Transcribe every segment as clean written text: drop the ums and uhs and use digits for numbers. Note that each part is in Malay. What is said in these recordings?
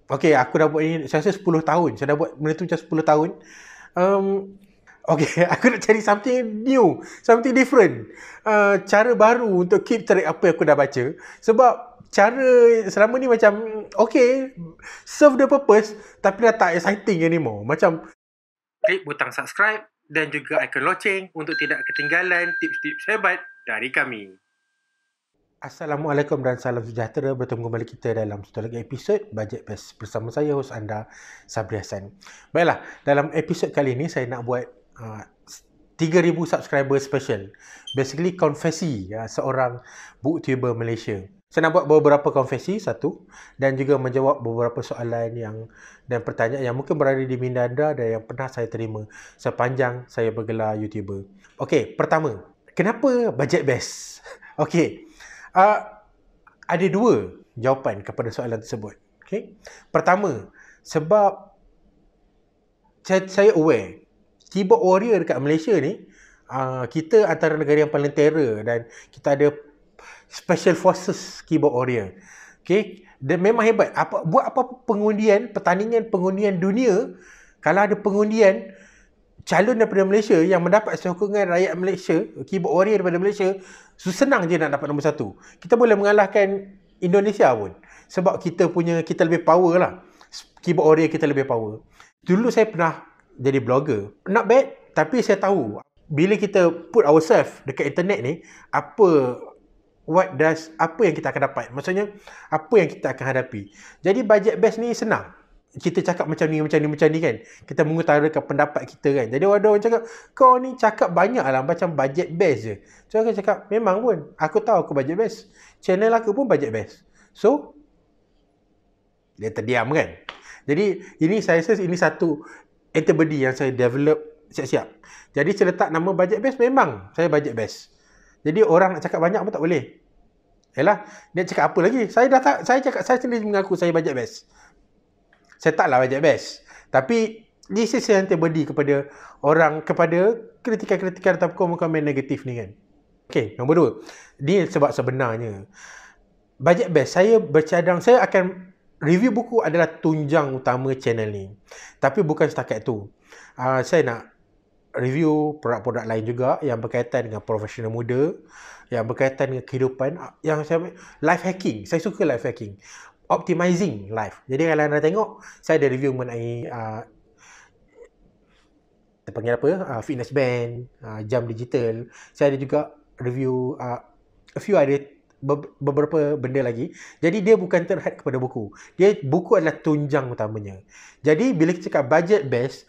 Okay, aku dah buat ni saya rasa 10 tahun. Saya dah buat benda tu macam 10 tahun. Okay, aku nak cari something new, something different. Cara baru untuk keep track apa yang aku dah baca. Sebab cara selama ni macam, okay, serve the purpose, tapi dah tak exciting anymore. Macam, klik butang subscribe dan juga ikon loceng untuk tidak ketinggalan tips-tips hebat dari kami. Assalamualaikum dan salam sejahtera. Bertemu kembali kita dalam satu lagi episod Budget Best bersama saya, hos anda, Sabri Hassan. Baiklah, dalam episod kali ini saya nak buat 3,000 subscriber special. Basically konfesi seorang booktuber Malaysia. Saya nak buat beberapa konfesi, satu, dan juga menjawab beberapa soalan dan pertanyaan yang mungkin berada di minda anda dan yang pernah saya terima sepanjang saya bergelar YouTuber. Okey, pertama, kenapa Budget Best? Okey, ada dua jawapan kepada soalan tersebut. Okay? Pertama, sebab saya aware keyboard warrior dekat Malaysia ni, kita antara negara yang paling terror dan kita ada special forces keyboard warrior. Okay? Dan memang hebat. Buat apa pengundian, pertandingan pengundian dunia, kalau ada pengundian calon daripada Malaysia yang mendapat sokongan rakyat Malaysia, keyboard warrior daripada Malaysia, senang je nak dapat nombor satu. Kita boleh mengalahkan Indonesia pun. Sebab kita lebih power lah. Keyboard warrior kita lebih power. Dulu saya pernah jadi blogger. Not bad, tapi saya tahu bila kita put ourselves dekat internet ni, apa yang kita akan dapat. Maksudnya, apa yang kita akan hadapi. Jadi Budget Best ni senang. Kita cakap macam ni kan. Kita mengutarakan pendapat kita kan. Jadi ada orang cakap, kau ni cakap banyak lah macam budget best je. So aku cakap, memang pun. Aku tahu aku budget best. Channel aku pun budget best. So, dia terdiam kan. Jadi, saya rasa ini satu antibody yang saya develop siap-siap. Jadi saya letak nama budget best, memang saya budget best. Jadi orang nak cakap banyak pun tak boleh. Yalah, dia cakap apa lagi? Saya sendiri mengaku saya budget best. Saya taklah budget best. Tapi this is antibody kepada kritikan-kritikan atau komen-komen negatif ni kan. Okay, nombor dua. Dia sebab sebenarnya Budget Best, saya bercadang, saya akan review buku adalah tunjang utama channel ni. Tapi bukan setakat tu. Saya nak review produk-produk lain juga yang berkaitan dengan profesional muda, yang berkaitan dengan kehidupan, yang life hacking. Saya suka life hacking. Optimizing life. Jadi kalau anda tengok, saya ada review mengenai kita panggil apa? Fitness band, jam digital. Saya ada juga review beberapa benda lagi. Jadi dia bukan terhad kepada buku. Buku adalah tunjang utamanya. Jadi bila kita cakap budget best,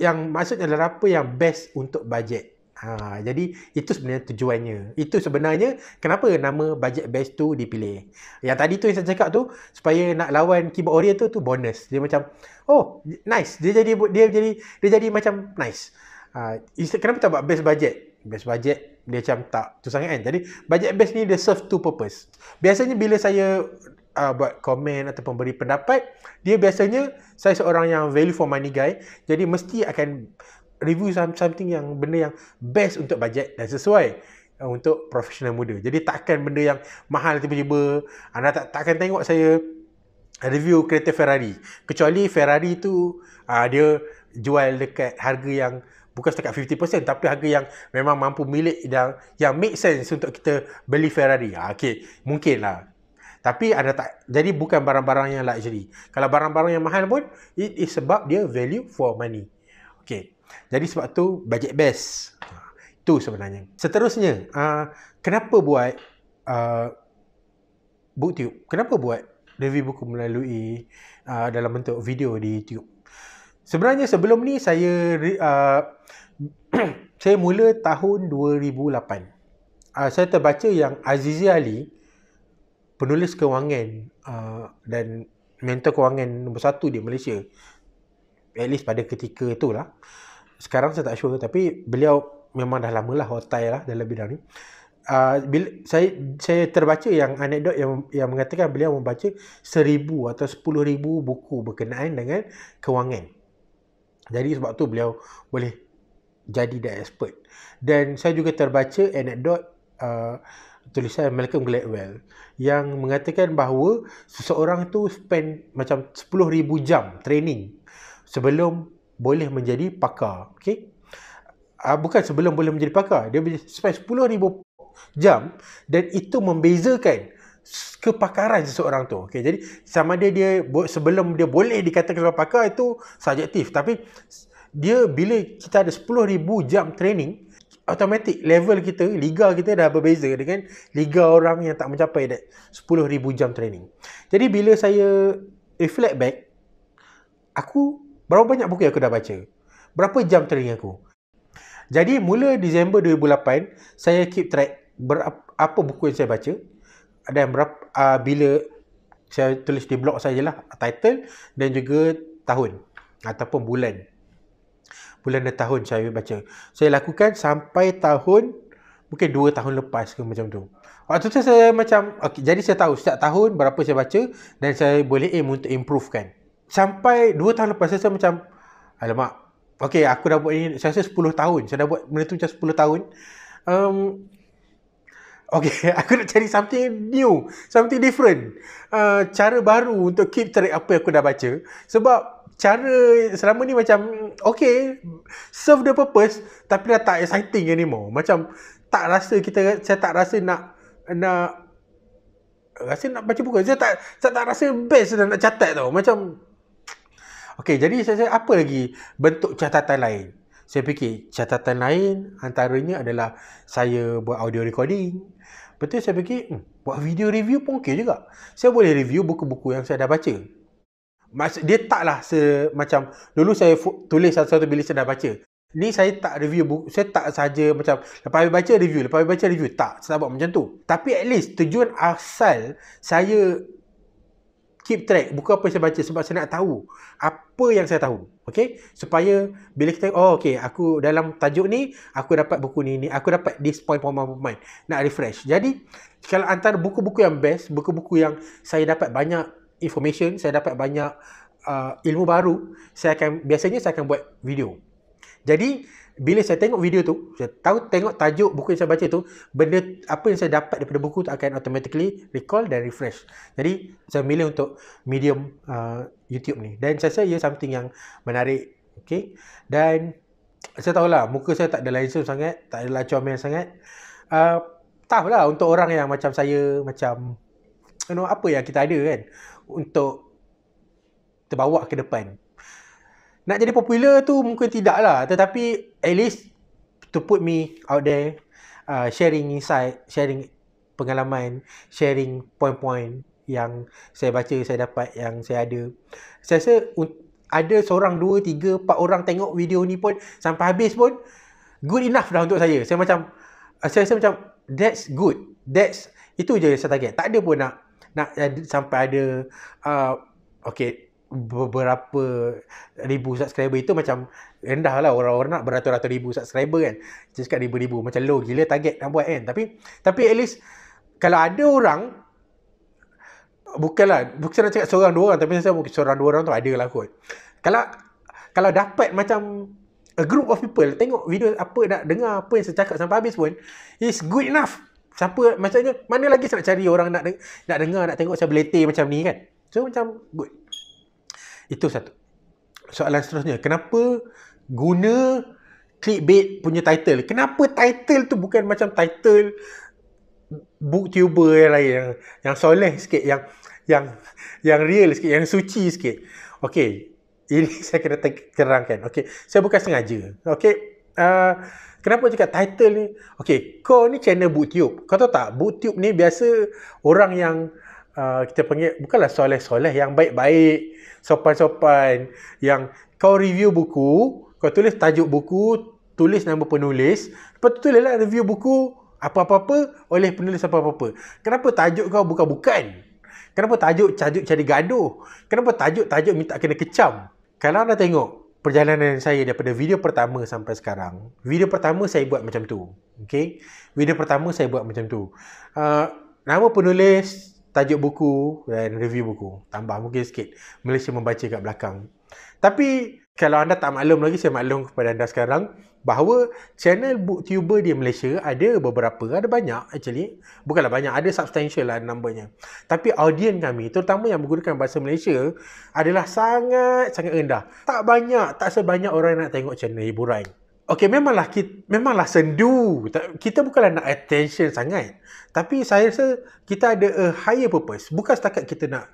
yang maksudnya adalah apa yang best untuk budget. Jadi itu sebenarnya tujuannya. Itu sebenarnya kenapa nama budget best tu dipilih. Yang tadi tu yang saya cakap tu, supaya nak lawan keyboard warrior tu bonus. Dia macam, oh nice. Dia jadi macam nice. Kenapa tak buat best budget? Best budget dia macam tak tu sangat kan. Jadi budget best ni dia serve two purpose. Biasanya bila saya buat komen ataupun beri pendapat, dia biasanya saya seorang yang value for money guy. Jadi mesti akan review something yang benda yang best untuk budget dan sesuai untuk profesional muda. Jadi takkan benda yang mahal tiba-tiba. Anda takkan tengok saya review kereta Ferrari. Kecuali Ferrari tu dia jual dekat harga yang bukan setakat 50%, tapi harga yang memang mampu milik dan yang make sense untuk kita beli Ferrari. Okay, mungkin lah. Tapi jadi bukan barang-barang yang luxury. Kalau barang-barang yang mahal pun, it is sebab dia value for money. Okay. Jadi sebab tu budget best. Itu sebenarnya. Seterusnya, kenapa buat booktube? Kenapa buat review buku melalui dalam bentuk video di YouTube? Sebenarnya sebelum ni saya saya mula tahun 2008. Saya terbaca yang Azizi Ali, penulis kewangan dan mentor kewangan nombor 1 di Malaysia, at least pada ketika itulah. Sekarang saya tak sure, tapi beliau memang dah lama lah hotai lah dalam bidang ni. Bila saya terbaca yang anekdot yang mengatakan beliau membaca 1,000 atau 10,000 buku berkenaan dengan kewangan. Jadi sebab tu beliau boleh jadi the expert. Dan saya juga terbaca anekdot tulisan Malcolm Gladwell yang mengatakan bahawa seseorang tu spend macam 10,000 jam training sebelum boleh menjadi pakar. Okay? Bukan sebelum boleh menjadi pakar. Dia spend 10,000 jam dan itu membezakan kepakaran seseorang tu. Okay, jadi sama dia sebelum dia boleh dikatakan sebagai pakar itu subjektif. Tapi dia bila kita ada 10,000 jam training, automatik level kita, liga kita dah berbeza dengan liga orang yang tak mencapai 10,000 jam training. Jadi bila saya reflect back, aku berapa banyak buku yang aku dah baca? Berapa jam training aku? Jadi mula Disember 2008, saya keep track apa buku yang saya baca dan bila saya tulis di blog saya lah title dan juga tahun ataupun bulan dan tahun saya baca. Saya lakukan sampai tahun mungkin 2 tahun lepas ke macam tu. Waktu tu saya macam jadi saya tahu setiap tahun berapa saya baca dan saya boleh aim untuk improvekan. Sampai 2 tahun lepas saya macam alamak, aku dah buat ini saya rasa 10 tahun. Saya dah buat benda tu macam 10 tahun. Aku nak cari something new, something different. Cara baru untuk keep track apa yang aku dah baca. Sebab cara selama ni macam serve the purpose tapi dah tak exciting anymore. Macam tak rasa saya tak rasa nak baca buku. Saya tak rasa best nak catat tau. Macam jadi saya apa lagi bentuk catatan lain? Saya fikir catatan lain antaranya adalah saya buat audio recording. Betul, saya fikir buat video review pun okey juga. Saya boleh review buku-buku yang saya dah baca. Dia taklah macam dulu saya tulis satu-satu bila saya dah baca. Ni saya tak review buku, saya tak saja macam lepas baca review. Tak, saya tak buat macam tu. Tapi at least tujuan asal saya keep track buku apa yang saya baca sebab saya nak tahu apa yang saya tahu. Supaya bila kita aku dalam tajuk ni aku dapat buku ni aku dapat this point nak refresh. Jadi kalau antara buku-buku yang best, buku-buku yang saya dapat banyak information, saya dapat banyak ilmu baru, biasanya saya akan buat video. Jadi bila saya tengok video tu, saya tengok tajuk buku yang saya baca tu, benda apa yang saya dapat daripada buku tu akan automatically recall dan refresh. Jadi saya milih untuk medium YouTube ni. Dan saya rasa ia something yang menarik. Dan saya tahulah muka saya tak ada license sangat, tak adalah comel sangat. Tough lah untuk orang yang macam saya, macam apa yang kita ada kan untuk terbawa ke depan. Nak jadi popular tu mungkin tidak lah, tetapi at least to put me out there, sharing insight, sharing pengalaman, sharing point-point yang saya baca, saya dapat, yang saya ada. Saya rasa ada seorang, 2, 3, 4 orang tengok video ni pun sampai habis pun good enough dah untuk saya. Saya rasa macam that's good. Itu je saya target. Tak ada pun nak sampai ada beberapa ribu subscriber. Itu macam rendah lah. Orang nak beratus-ratus ribu subscriber kan. Saya cakap ribu-ribu macam low gila target nak buat kan. Tapi at least kalau ada orang, bukan nak cakap seorang dua orang, tapi saya mungkin seorang dua orang tu ada lah kot. Kalau dapat macam a group of people tengok video apa, nak dengar apa yang saya cakap sampai habis pun, is good enough. Siapa, maksudnya mana lagi saya nak cari orang nak dengar, nak tengok saya beletih macam ni kan. So macam good. Itu satu. Soalan seterusnya, kenapa guna clickbait punya title? Kenapa title tu bukan macam title booktuber yang lain, yang soleh sikit, yang real sikit, yang suci sikit? Ini saya kena terangkan. Saya bukan sengaja. Kenapa cakap title ni? Kau ni channel booktube. Kau tahu tak, booktube ni biasa orang yang kita panggil, bukanlah soleh-soleh, yang baik-baik, sopan-sopan, yang kau review buku, kau tulis tajuk buku, tulis nama penulis, lepas tu tulislah review buku apa-apa oleh penulis apa-apa. Kenapa tajuk kau bukan-bukan? Kenapa tajuk cari gaduh? Kenapa tajuk minta kena kecam? Kalau anda tengok perjalanan saya daripada video pertama sampai sekarang, video pertama saya buat macam tu. Video pertama saya buat macam tu. Nama penulis, tajuk buku dan review buku. Tambah mungkin sikit Malaysia Membaca kat belakang. Tapi kalau anda tak maklum lagi, saya maklum kepada anda sekarang. bahawa channel booktuber di Malaysia ada beberapa, ada banyak actually. Bukanlah banyak, ada substantial lah numbernya. Tapi audience kami, terutama yang menggunakan bahasa Malaysia, adalah sangat-sangat rendah. Tak banyak, tak sebanyak orang yang nak tengok channel hiburan. Okey, memanglah sendu. Kita bukanlah nak attention sangat. Tapi saya rasa kita ada a higher purpose. Bukan setakat kita nak,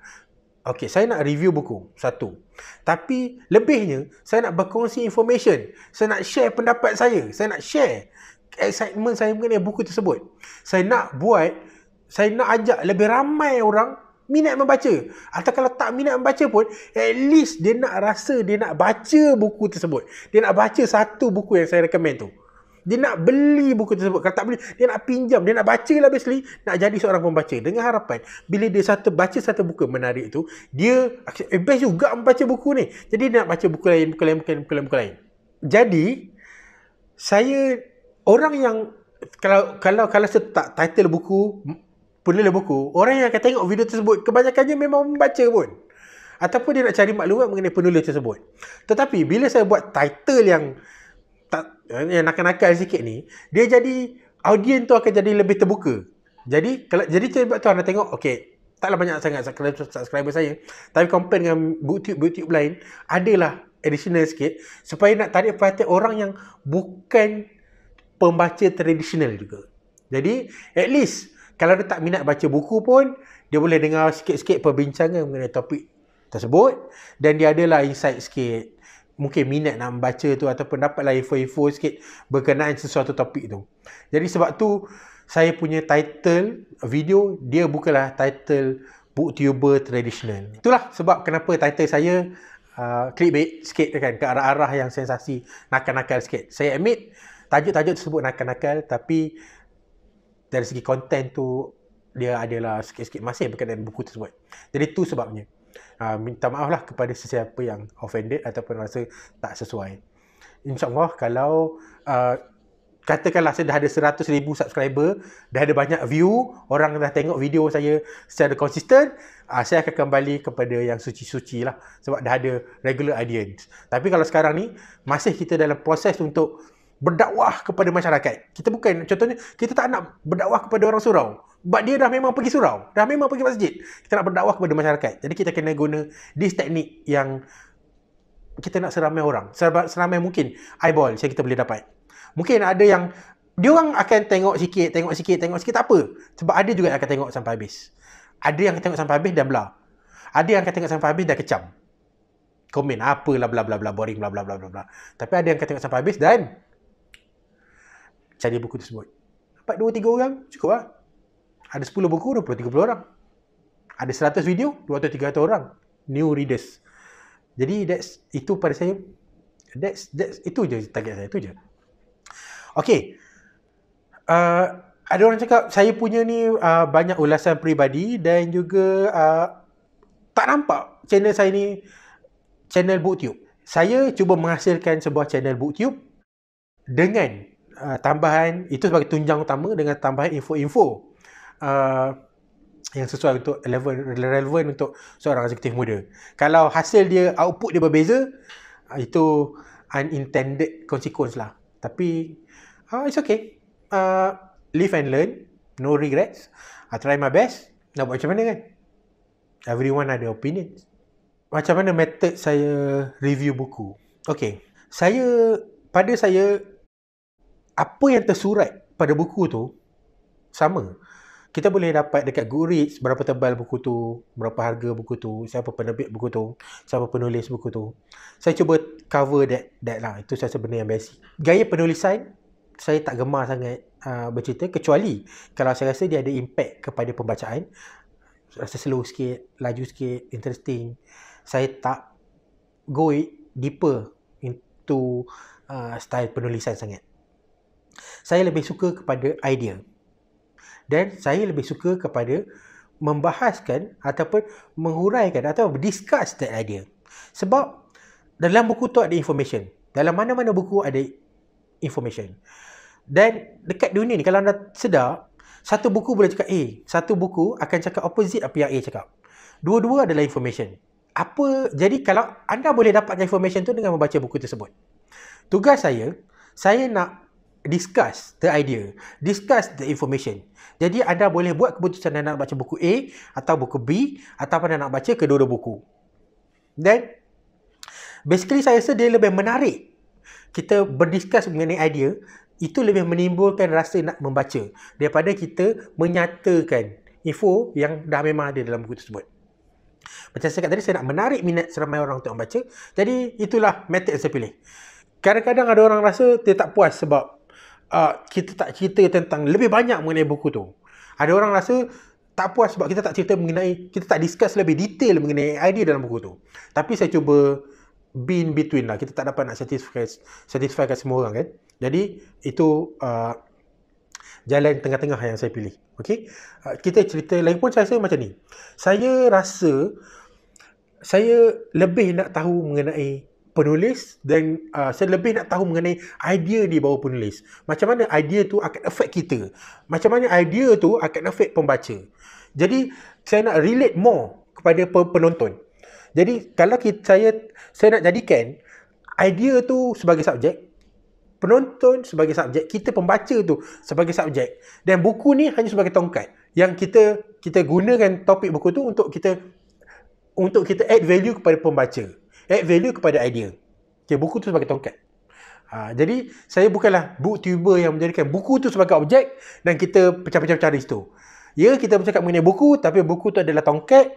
okey, saya nak review buku, satu. Tapi lebihnya, saya nak berkongsi information. Saya nak share pendapat saya. Saya nak share excitement saya mengenai buku tersebut. Saya nak ajak lebih ramai orang minat membaca. Atau kalau tak minat membaca pun, at least dia nak rasa dia nak baca buku tersebut. Dia nak baca satu buku yang saya recommend tu. Dia nak beli buku tersebut. Kalau tak beli, dia nak pinjam. Dia nak baca lah basically. Nak jadi seorang pembaca. Dengan harapan, bila dia baca satu buku menarik tu, dia best juga membaca buku ni. Jadi dia nak baca buku lain. Jadi, saya, orang yang, kalau saya tak title buku, penulis buku, orang yang akan tengok video tersebut, kebanyakannya memang membaca pun. Ataupun dia nak cari maklumat mengenai penulis tersebut. Tetapi, bila saya buat title yang nakal-nakal sikit ni, dia jadi, audience tu akan jadi lebih terbuka. Jadi sebab tu anda tengok, okey, taklah banyak sangat subscriber saya, tapi compare dengan booktube lain, adalah additional sikit, supaya nak tarik perhatian orang yang bukan pembaca tradisional juga. Jadi, at least, kalau dia tak minat baca buku pun, dia boleh dengar sikit-sikit perbincangan mengenai topik tersebut, dan dia adalah insight sikit, mungkin minat nak membaca tu, ataupun dapatlah info-info sikit berkenaan sesuatu topik tu. Jadi sebab tu saya punya title video dia bukanlah title booktuber tradisional. Itulah sebab kenapa title saya clickbait sikit kan, ke arah-arah yang sensasi, nakal-nakal sikit. Saya admit tajuk-tajuk tersebut nakal-nakal, tapi dari segi konten tu dia adalah sikit-sikit masih berkenaan buku tersebut. Jadi tu sebabnya. Minta maaf lah kepada sesiapa yang offended ataupun rasa tak sesuai. InsyaAllah kalau katakanlah saya dah ada 100,000 subscriber, dah ada banyak view, orang dah tengok video saya secara konsisten, saya akan kembali kepada yang suci-suci lah, sebab dah ada regular audience. Tapi kalau sekarang ni masih kita dalam proses untuk berdakwah kepada masyarakat. Kita bukan, contohnya, kita tak nak berdakwah kepada orang surau. Sebab dia dah memang pergi surau, dah memang pergi masjid. Kita nak berdakwah kepada masyarakat. Jadi kita kena guna this teknik yang kita nak seramai orang. Seramai mungkin eyeball yang kita boleh dapat. Mungkin ada yang, dia orang akan tengok sikit, tak apa. Sebab ada juga yang akan tengok sampai habis. Ada yang akan tengok sampai habis dan belah. Ada yang akan tengok sampai habis dan kecam. Komen, apalah bla bla bla, boring bla bla bla bla. Tapi ada yang akan tengok sampai habis dan cari buku tersebut. Dapat 2-3 orang, cukup lah. Ada 10 buku, 20-30 orang. Ada 100 video, 200-300 orang. New readers. Jadi, itu pada saya, itu je target saya, itu je. Okay. Ada orang cakap, saya punya ni banyak ulasan peribadi dan juga tak nampak channel saya ni, channel booktube. Saya cuba menghasilkan sebuah channel booktube dengan tambahan, itu sebagai tunjang utama, dengan tambahan info-info yang sesuai untuk relevan untuk seorang eksekutif muda. Kalau hasil dia, output dia berbeza, itu unintended consequence lah. Tapi it's okay. Live and learn, no regrets. I try my best. Nak buat macam mana kan? Everyone ada opinion. Macam mana method saya review buku? Okay, pada saya apa yang tersurat pada buku tu sama. Kita boleh dapat dekat Goodreads berapa tebal buku tu, berapa harga buku tu, siapa penerbit buku tu, siapa penulis buku tu. Saya cuba cover that lah. Itu saya benda yang basic. Gaya penulisan saya tak gemar sangat bercerita, kecuali kalau saya rasa dia ada impact kepada pembacaan. Rasa slow sikit, laju sikit, interesting. Saya tak go deeper into style penulisan sangat. Saya lebih suka kepada idea. Dan saya lebih suka kepada membahaskan ataupun menghuraikan atau discuss that idea. Sebab dalam buku tu ada information. Dalam mana-mana buku ada information. Dan dekat dunia ni, kalau anda sedar, satu buku boleh cakap A, satu buku akan cakap opposite apa yang A cakap. Dua-dua adalah information. Jadi kalau anda boleh dapatkan information tu dengan membaca buku tersebut. Tugas saya Saya nak discuss the idea, discuss the information. Jadi anda boleh buat keputusan anda nak baca buku A atau buku B, ataupun anda nak baca kedua-dua buku. Dan basically saya rasa dia lebih menarik. Kita berdiskus mengenai idea, itu lebih menimbulkan rasa nak membaca daripada kita menyatakan info yang dah memang ada dalam buku tersebut. Macam saya kata tadi, saya nak menarik minat seramai orang untuk membaca. Jadi itulah method yang saya pilih. Kadang-kadang ada orang rasa dia tak puas sebab kita tak cerita tentang lebih banyak mengenai buku tu. Ada orang rasa tak puas sebab kita tak cerita mengenai, kita tak discuss lebih detail mengenai idea dalam buku tu. Tapi saya cuba be in between lah. Kita tak dapat nak satisfykan semua orang kan. Jadi itu jalan tengah-tengah yang saya pilih. Okey. Kita cerita lagi pun saya rasa macam ni. Saya rasa saya lebih nak tahu mengenai penulis dan saya lebih nak tahu mengenai idea di bawah penulis. Macam mana idea tu akan affect kita. Macam mana idea tu akan affect pembaca. Jadi saya nak relate more kepada penonton. Jadi kalau saya nak jadikan idea tu sebagai subjek, penonton sebagai subjek, kita pembaca tu sebagai subjek, dan buku ni hanya sebagai tongkat yang kita gunakan topik buku tu untuk kita add value kepada pembaca, add value kepada idea. Okay, buku tu sebagai tongkat. Jadi saya bukanlah booktuber yang menjadikan buku tu sebagai objek dan kita pecah-pecah cari situ. Ya, kita bercakap mengenai buku, tapi buku tu adalah tongkat,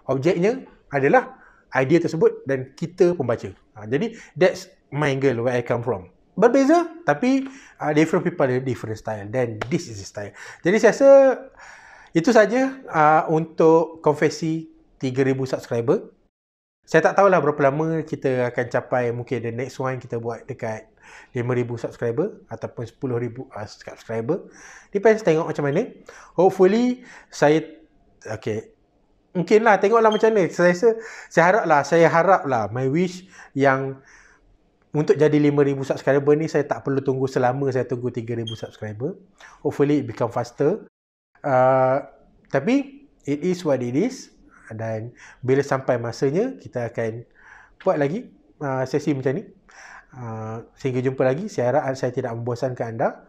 objeknya adalah idea tersebut dan kita pembaca. Jadi that's my angle where I come from. Berbeza, tapi different people ada different style, dan this is the style. Jadi saya rasa itu saja untuk konversi 3,000 subscriber. Saya tak tahulah berapa lama kita akan capai. Mungkin the next one kita buat dekat 5,000 subscriber ataupun 10,000 subscriber. Depends, tengok macam mana. Hopefully mungkinlah, tengoklah macam mana. Saya haraplah my wish yang untuk jadi 5,000 subscriber ni saya tak perlu tunggu selama saya tunggu 3,000 subscriber. Hopefully it become faster. Tapi it is what it is. Dan bila sampai masanya, kita akan buat lagi sesi macam ni. Sehingga jumpa lagi. Saya harap saya tidak membosankan anda.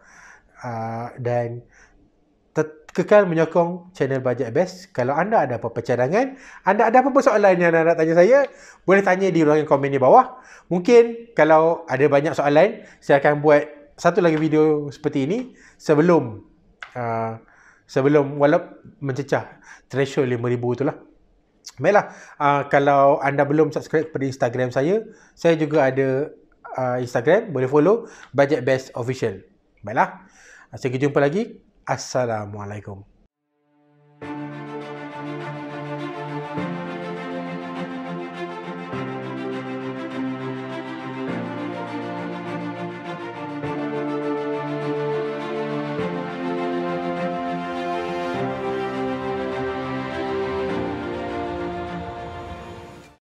Dan kekal menyokong channel Budget Best. Kalau anda ada apa-apa cadangan, anda ada apa-apa soalan yang anda nak tanya saya, boleh tanya di ruangan komen di bawah. Mungkin kalau ada banyak soalan, saya akan buat satu lagi video seperti ini sebelum walau mencecah threshold 5,000 itulah. Baiklah, kalau anda belum subscribe kepada Instagram saya juga ada Instagram, boleh follow Budget Best Official. Baiklah, sampai jumpa lagi. Assalamualaikum.